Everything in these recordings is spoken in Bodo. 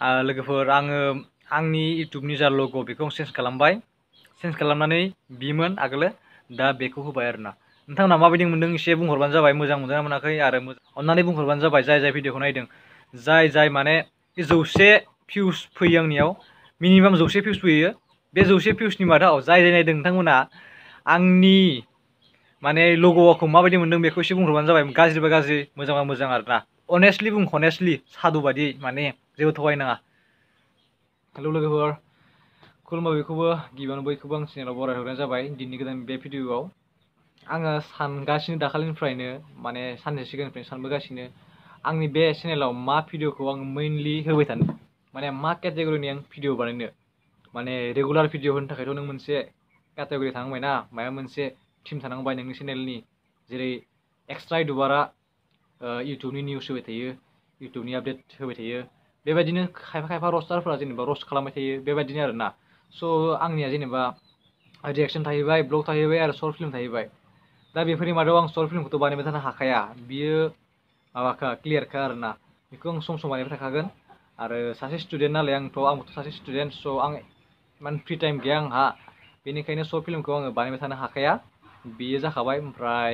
लोगोफोर आङो आंनि इउटुबनि जा लग' बेखौ चेन्ज खालामबाय। चेन्ज खालामनानै बिमोन आगोलो, दा बेखौ होबाय आरोना। नोंथांमोना माबायदि मोन्दों एसे बुंहरबानो जाबाय, मोजां मोनदों ना मोनाखै, आरो अननानै बुंहरबानो जाबाय जाय भिडिअखौ नायदों। जाय माने 100 भिउस फैयो आंनियाव, मिनिमाम 100 भिउस फैयो। बे 100 भिउसनि मादाव जाय नायदों नोंथांमोना आंनि माने लग'खौ माबायदि मोन्दों बेखौ एसे बुंहरबानो जाबाय। गाज्रिबा गाज्रि, मोजांबा मोजां आरोना। अनेस्टलि बुं, हनेस्टलि साधु बादि, माने जेबो थगायनाङा। हेलौ लोगोफोर, खुलुमबाय बयखौबो। गिबियावनो बयखौबो आं चेनेलाव बरायहरनाय जाबाय दिनैनि गोदान बे भिडिअआव। आङो सानगासिनो दाखालिनिफ्रायनो, माने सानसे सिगांनिफ्रायनो सानबोगासिनो आंनि बे चेनेलाव मा भिडिअखौ आं मेइनलि होबाय थानो, माने मा केटेगरिनि आं भिडिअ बानायनो। माने रेगुलार भिडिअ होनो थाखायथ' नों मोनसे केटेगरि थानांबायना, माबा मोनसे थिम थानांबाय नोंनि चेनेलनि। जेरै एक्सट्रा इउटुबारा इउटुबनि निउस होबाय थायो, इउटुबनि आपडेट होबाय थायो। बेबायदिनो खायफा रस्टारफोरा जेनेबा रस्ट खालामबाय थायो, बेबायदिनो आरोना। स' आंनिया जेनेबा रिएक्सन थाहैबाय, ब्लग थाहैबाय, आरो शर्ट फिल्म थाहैबाय। दा बेफोरनि मादाव आं शर्ट फिल्मखौथ' बानायबाय थानो हाखाया, बियो माबाखा क्लियारखा आरोना। बेखौ आं सम बानायबाय थाखागोन। आरो सासे स्टुडेन्ट नालाय आंबोथ' सासे स्टुडेन्ट, स' आं इमान फ्रि टाइम गैया आंहा। बेनिखायनो शर्ट फिल्मखौ आङो बानायबाय थानो हाखाया, बेयो जाखाबाय। ओमफ्राय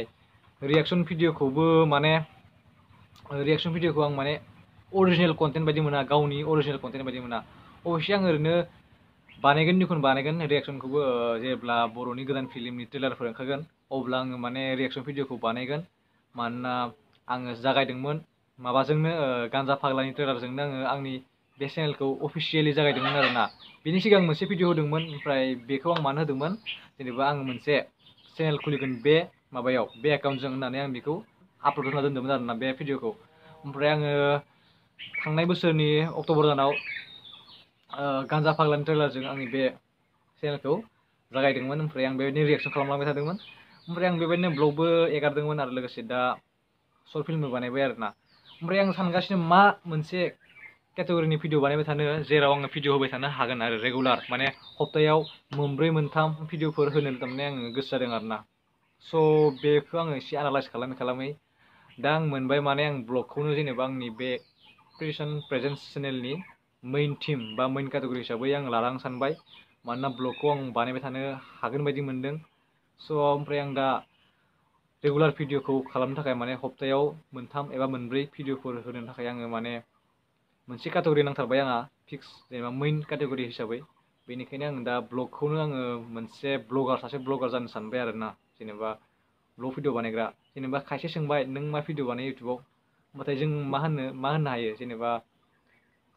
रिएक्सन भिडिअखौबो माने आं माने अरिजिनेल कन्टेन्ट बायदि मोना, गावनि अरिजिनेल कन्टेन्ट बायदि मोना। अबयसे आं ओरैनो बानायगोन, जिखुनु बानायगोन रिएक्सनखौबो। जेब्ला बर'नि गोदान फिल्मनि ट्रेलारफोर ओंखारगोन अब्ला आङो माने रिएक्सन भिडिअखौ बानायगोन। मानोना आङो जागायदोंमोन माबाजोंनो, गान्जा फाग्लानि ट्रेलारजोंनो आङो आंनि बे चेनेलखौ अफिसियेलि जागायदोंमोन आरोना। बेनि सिगां मोनसे भिडिअ होदोंमोन, ओमफ्राय बेखौ आं मानो होदोंमोन, जेनेबा आङो मोनसे चेनेल खुलिगोन बे माबायाव, बे एकाउन्टजों होननानै आं बेखौ आपल'ड होना दोन्दोंमोन आरोना बे भिडिअखौ। ओमफ्राय आङो थांनाय बोसोरनि अक्ट'बर दानाव गान्जा फाग्लानि ट्रेलारजों आंनि बे चेनेलखौ जागायदोंमोन। ओमफ्राय आं बेबायदिनो रिएक्सन खालामलांबाय थादोंमोन। ओमफ्राय आं बेबायदिनो ब्लगबो एगारदोंमोन, आरो लोगोसे दा शर्ट फिल्मबो बानायबाय आरोना। ओमफ्राय आं सानगासिनो मा मोनसे केटेगरिनि भिडिअ बानायबाय थानो, जेराव आङो भिडिअ होबाय थानो हागोन आरो रेगुलार, माने सप्तायाव मोनब्रै मोनथाम भिडिअफोर होनो थारमाने आङो गोसो जादों आरोना। स' बेखौ आङो एसे एनालाइस खालामै दा आं मोनबाय, माने आं ब्लगखौनो जेनेबा आंनि बे प्रेजेन्स चेनेलनि मेइन थिम बा मेइन केटेगरि हिसाबै आं लालांनो सानबाय। मानोना ब्लगखौ आं बानायबाय थानो हागोन बायदि मोनदों। स' ओमफ्राय आं दा रेगुलार भिडिअखौ खालामनो थाखाय माने सप्तायाव मोनथाम एबा मोनब्रै भिडिअफोर होनो थाखाय आङो माने मोनसे केटेगरि नांथारबाय आंहा, फिक्स, जेनेबा मेइन केटेगरि हिसाबै। बेनिखायनो आं दा ब्लगखौनो आङो मोनसे सासे ब्लगार जानो सानबाय आरोना। जेनेबा ब्लग भिडिअ बानायग्रा। जेनेबा खायसे सोंबाय, नों मा भिडिअ बानायो इउटुबाव? होमबाथाय जों मा होननो हायो, जेनेबा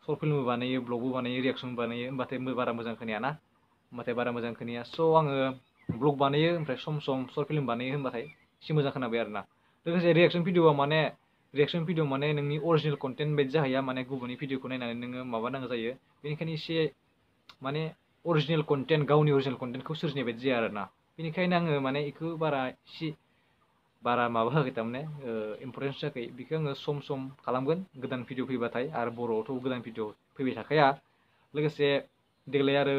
शर्ट फिल्मबो बानायो, ब्लगबो बानायो, रिएक्सनबो बानायो। होमबाथाय बारा मोजां खोनायाना, स' आङो ब्लग बानायो, ओमफ्राय सम शर्ट फिल्म बानायो होनबाथाय एसे मोजां खोनाबाय आरोना। लोगोसे रिएक्सन भिडिअआ माने नोंनि अरिजिनेल कन्टेन्ट बायदि जाहैया, माने गुबुननि भिडिअखौ नायनानै नोङो माबानांगौ जायो। बेनिखायनो एसे माने अरिजिनेल कन्टेन्ट, गावनि अरिजिनेल कन्टेन्टखौ सोरजिनाय बायदि जाया आरोना। बेनिखायनो आङो माने बेखौ बारा माबा होआखै, थारमाने इम्परटेन्स होआखै। बेखौ आङो सम खालामगोन, गोदान भिडिअ फैबाथाय। आरो बर'आवथ' गोदान भिडिअ फैबाय थाखाया। लोगोसे देग्लाय आरो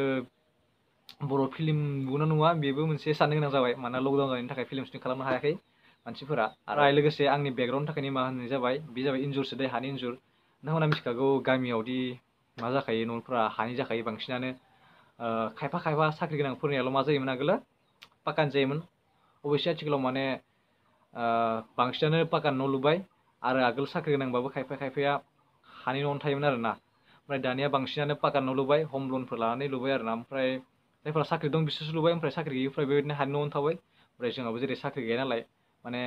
बर' फिल्मबो नङा, बेबो मोनसे साननो गोनां जाबाय। मानोना लकडाउन जानायनि थाखाय फिल्म शुटिं खालामनो हायाखै मानसिफोरा। आरो लोगोसे आंनि बेकग्राउन्डनि थाखायनो मा होननाय जाबाय, बे जाबाय इन्जुरसो दै, हानि इन्जुर। नोंथांमोना मिथिखागौ, गामियावदि मा जाखायो, न'फोरा हानि जाखायो बांसिनानो। खायफा साख्रि गोनांफोरनियाल' मा जायोमोन आगोलो, पाक्कानि जायोमोन। अबयसे आथिखालाव माने बांसिनानो पाक्कानि न' लुबाय। आरो आगोल साख्रि गोनांबाबो खायफाया हानि न'आवनो थायोमोन आरोना। ओमफ्राय दानिया बांसिनानो पाक्कानि न' लुबाय, हम लनफोर लानानै लुबाय आरोना। ओमफ्राय जायफोरा साख्रि दं बिसोरसो लुबाय, ओमफ्राय साख्रि गैयिफ्रा बेबायदिनो हानि न'आवनो थाबाय। ओमफ्राय जोंहाबो जेरै साख्रि गैया नालाय, माने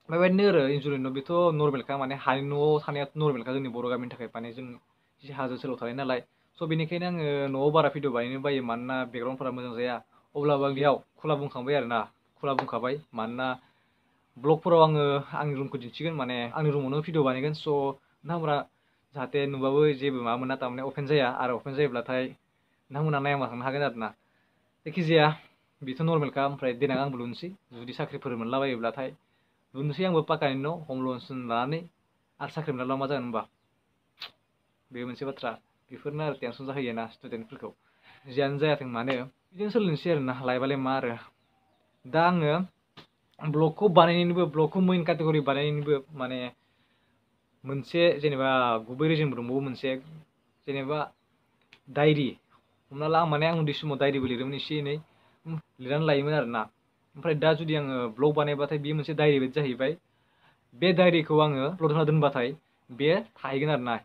बेबायदिनो आरो इन्जुरनि न' बेथ' नर्मेलखा, माने हानि न'आव थानाया नर्मेलखा जोंनि बर' गामिनि थाखाय। माने जों एसे हाजो ओनसोलाव थानाय नालाय, स' बेनिखायनो आङो न'आव बारा भिडिअ बानायनो बायो, मानोना बेकग्राउन्डफोरा मोजां जाया। अब्लाबो आं बेयाव खुला बुंखाबाय, मानोना ब्लगफोराव आङो आंनि रुमखौ दिन्थिगोन, माने आंनि रुमावनो भिडिअ बानायगोन। स' नोंथांमोना जाहाथे नुबाबो जेबो माबा मोना, थारमाने अफेन्ड जाया। आरो अफेन्ड जायोब्लाथाय नोंथांमोना नायना थांनो हागोन आरोना। जायखिजाया बेथ' नर्मेलखा। ओमफ्राय देनां आंबो लुनोसै, जुदि साख्रिफोर मोनलाबायोब्लाथाय लुनोसै आंबो पाक्कानि न', हम लन लानानै। आरो साख्रि मोनाब्ला मा जागोन होनबा, बे मोनसे बाथ्रा। बेफोरनो आरो टेनसन जाहैयोना स्टुडेन्टफोरखौ। जियानो जायाथों मानो, बिदिनो सोलिनोसै आरोना, लाइफआलाय मा आरो। दा आङो ब्लगखौ मेइन केटेगरि बानायनायनिबो माने मोनसे जेनेबा गुबै रिजनबो दंबावो मोनसे। जेनेबा डायरि हमना ला माने आं उन्दै समाव डायरिबो लिरोमोन एसे एनै लिरनानै लायोमोन आरोना। ओमफ्राय दा जुदि आङो ब्लग बानायबाथाय बेयो मोनसे डायरि बायदि जाहैबाय। बे डायरिखौ आङो अपलड होना दोनबाथाय बे थाहैगोन आरोना।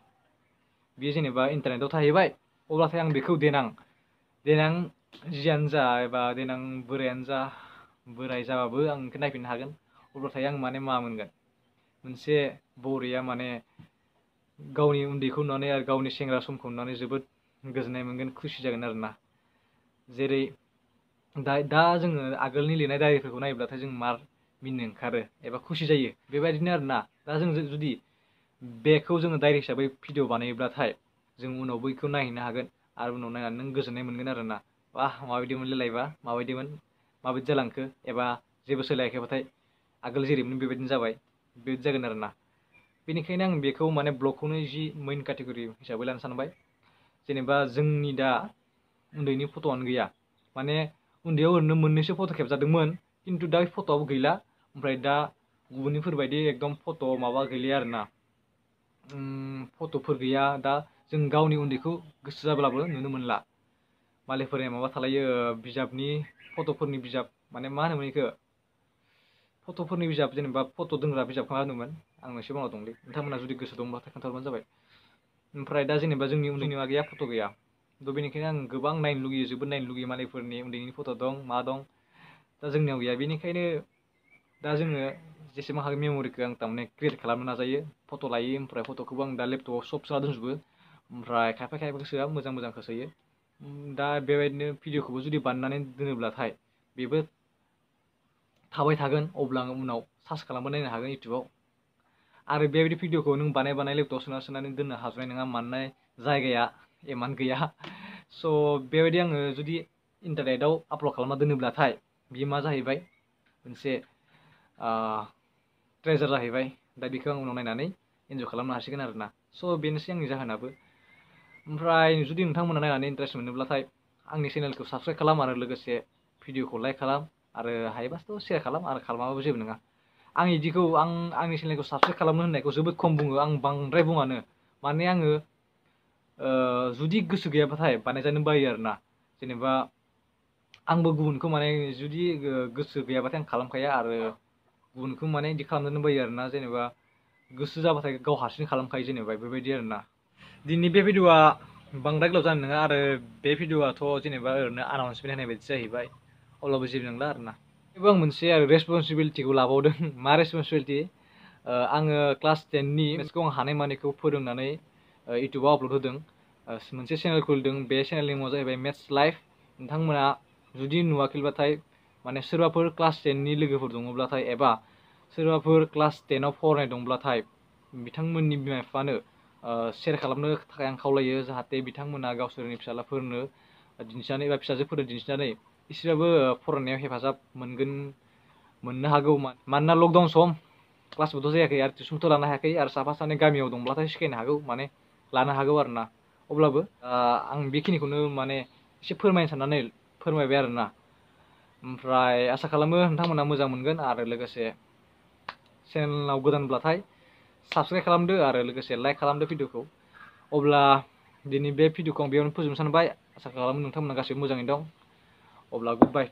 बेयो जेनेबा इन्टारनेटआव थाहैबाय, अब्लाथाय आं बेखौ देनां जियानो जा एबा देनां बोराय जाबाबो आं बेखौ नायफिननो हागोन। अब्लाथाय आं माने मा मोनगोन, मोनसे बरिया माने गावनि उन्दैखौ नुनानै आरो गावनि सेंग्रा समखौ नुनानै जोबोद गोजोननाय मोनगोन, खुसि जागोन आरोना। जेरै दा जोङो आगोलनि लिरनाय डायरिफोरखौ नायोब्लाथाय जों मार मिनिनो ओंखारो एबा खुसि जायो। बेबायदिनो आरोना, दा जों जुदि बेखौ जोङो डायरि हिसाबै भिडिअ बानायोब्लाथाय जों उनाव बैखौ नायहैनो हागोन आरो उनाव नायनानै नों गोजोननाय मोनगोन आरोना। वाह माबायदिमोनलै लाइफआ, माबायदि जालांखो, एबा जेबो सोलायाखैबाथाय आगोल जेरैमोन बेबायदिनो जाबाय, बेबायदि जागोन आरोना। बेनिखायनो आं बेखौ माने ब्लगखौनो जि मेइन केटेगरि हिसाबै लानो सानबाय। जेनेबा जोंनि दा उन्दैनि फट'आनो गैया, माने उन्दैयाव ओरैनो मोननैसो फट' खेबजादोंमोन, खिन्थु दा फट'आबो गैला। ओमफ्राय दा गुबुननिफोरबायदि एकदम फट' माबा गैलिया आरोना, फट'फोर गैया। दा जों गावनि उन्दैखौ गोसो जाब्लाबो नुनो मोनला। मालायफोरनि माबा थालायो, बिजाबनि फट'फोरनि बिजाब, माने मा होनोमोन बेखौ, फट'फोरनि बिजाब, जेनेबा फट' दोनग्रा बिजाबखौ मा होनोमोन आं एसे बावना दंलै, नोंथांमोना जुदि गोसो दंबाथाय खोन्थाहरबानो जाबाय। ओमफ्राय दा जेनेबा जोंनि उन्दैनि मा गैया, फट' गैया। थ' बेनिखायनो आं गोबां नायनो लुगैयो, जोबोद नायनो लुगैयो मालायफोरनि उन्दैनि फट' दं, मा दं। दा जोंनियाव गैया, बेनिखायनो दा जोङो जेसेबां हागौ मेम'रिखौ आं थारमाने क्रियेट खालामनो नाजायो। फट' लायो, ओमफ्राय फट'खौबो आं दा लेपटपआव सब सोना दोनजोबो। ओमफ्राय खायफाखौ सोआ, मोजांखौ सोयो। दा बेबायदिनो भिडिअखौबो जुदि बानायनानै दोनोब्लाथाय बेबो थाबाय थागोन। अब्ला आं उनाव सार्च खालामना नायनो हागोन इउटुबाव। आरो बेबायदि भिडिअखौ नों बानाय लेपटपआव सोनानै दोननो हाजोबनाय नङा, मानोना जायगाया इमान गैया। स' बेबायदि आङो जुदि इन्टारनेटआव आपलड खालामना दोनोब्लाथाय बियो मा जाहैबाय, मोनसे ट्रेजार जाहैबाय। दा बेखौ आं उनाव नायनानै इन्जय खालामनो हासिगोन आरोना। स' बेनोसै आंनि जाहोनाबो। ओमफ्राय जुदि नोंथांमोना नायनानै इन्टारेस्ट मोनोब्लाथाय आंनि चेनेलखौ साबस्क्राइब खालाम, आरो लोगोसे भिडिअखौ लाइक खालाम, आरो हायोबाथ' सेयार खालाम, आरो खालामाबाबो जेबो नङा। आं बिदिखौ आंनि चेनेलखौ साबस्क्राइब खालामनो होननायखौ जोबोद खम बुङो, आं बांद्राय बुङानो। माने आङो जुदि गोसो गैयाबाथाय बानायजानो बायो आरोना। जेनेबा आंबो गुबुनखौ माने जुदि गोसो गैयाबाथाय आं खालामखाया, आरो गुबुनखौ माने बिदि खालामनो बायो आरोना। जेनेबा गोसो जाबाथाय गाव हारसिं खालामखायो, जेनेबा बेबायदि आरोना। दिनै बे भिडिअआ बांद्राय गोलाव जानाय नङा, आरो बे भिडिअआथ' जेनेबा ओरैनो आनाउन्समेन्ट होनाय बायदि जाहैबाय, अब्लाबो जेबो नंला आरोना। थेवबो आं मोनसे आरो रेसपन्सिबिलिटिखौ लाबावदों। मा रेसपन्सिबिलिटि, आङो क्लास 10नि मेथ्सखौ आं हानायमानिखौ फोरोंनानै इउटुबाव आपलड होदों। मोनसे चेनेल खुलिदों, बे चेनेलनि मुङा जाहैबाय मेथ्स लाइफ। नोंथांमोना जुदि नुवाखैबाथाय, माने सोरबाफोर क्लास 10नि लोगोफोर दङब्लाथाय, एबा सोरबाफोर क्लास 10आव फरायनाय दंब्लाथाय बिथांमोननि बिमा बिफानो शेयार खालामनो थाखाय आं खावलायो, जाहाथे बिथांमोना गावसोरनि फिसाज्लाफोरनो दिन्थिनानै एबा फिसाजोफोरनो दिन्थिनानै एसेबाबो फरायनायाव हेफाजाब मोननो हागौ। मानोना लकडाउन सम, क्लासबोथ' जायाखै, आरो टिउसनबोथ' लानो हायाखै, आरो साफा सानै गामियाव दंब्लाथाय सिखायनो हागौ, माने लानो हागौ आरोना। अब्लाबो आं बेखिनिखौनो माने एसे फोरमायनो साननानै फोरमायबाय आरोना। ओमफ्राय आसा खालामो नोंथांमोना मोजां मोनगोन, आरो लोगोसे चेनेलाव गोदानब्लाथाय साबस्क्राइब खालामदो, आरो लोगोसे लाइक खालामदो भिडिअखौ। अब्ला दिनै बे भिडिअखौ आं बेयावनो फोजोबनो सानबाय। आसा खालामो नोंथांमोना गासैबो मोजाङै दं। अब्ला गुड बाय।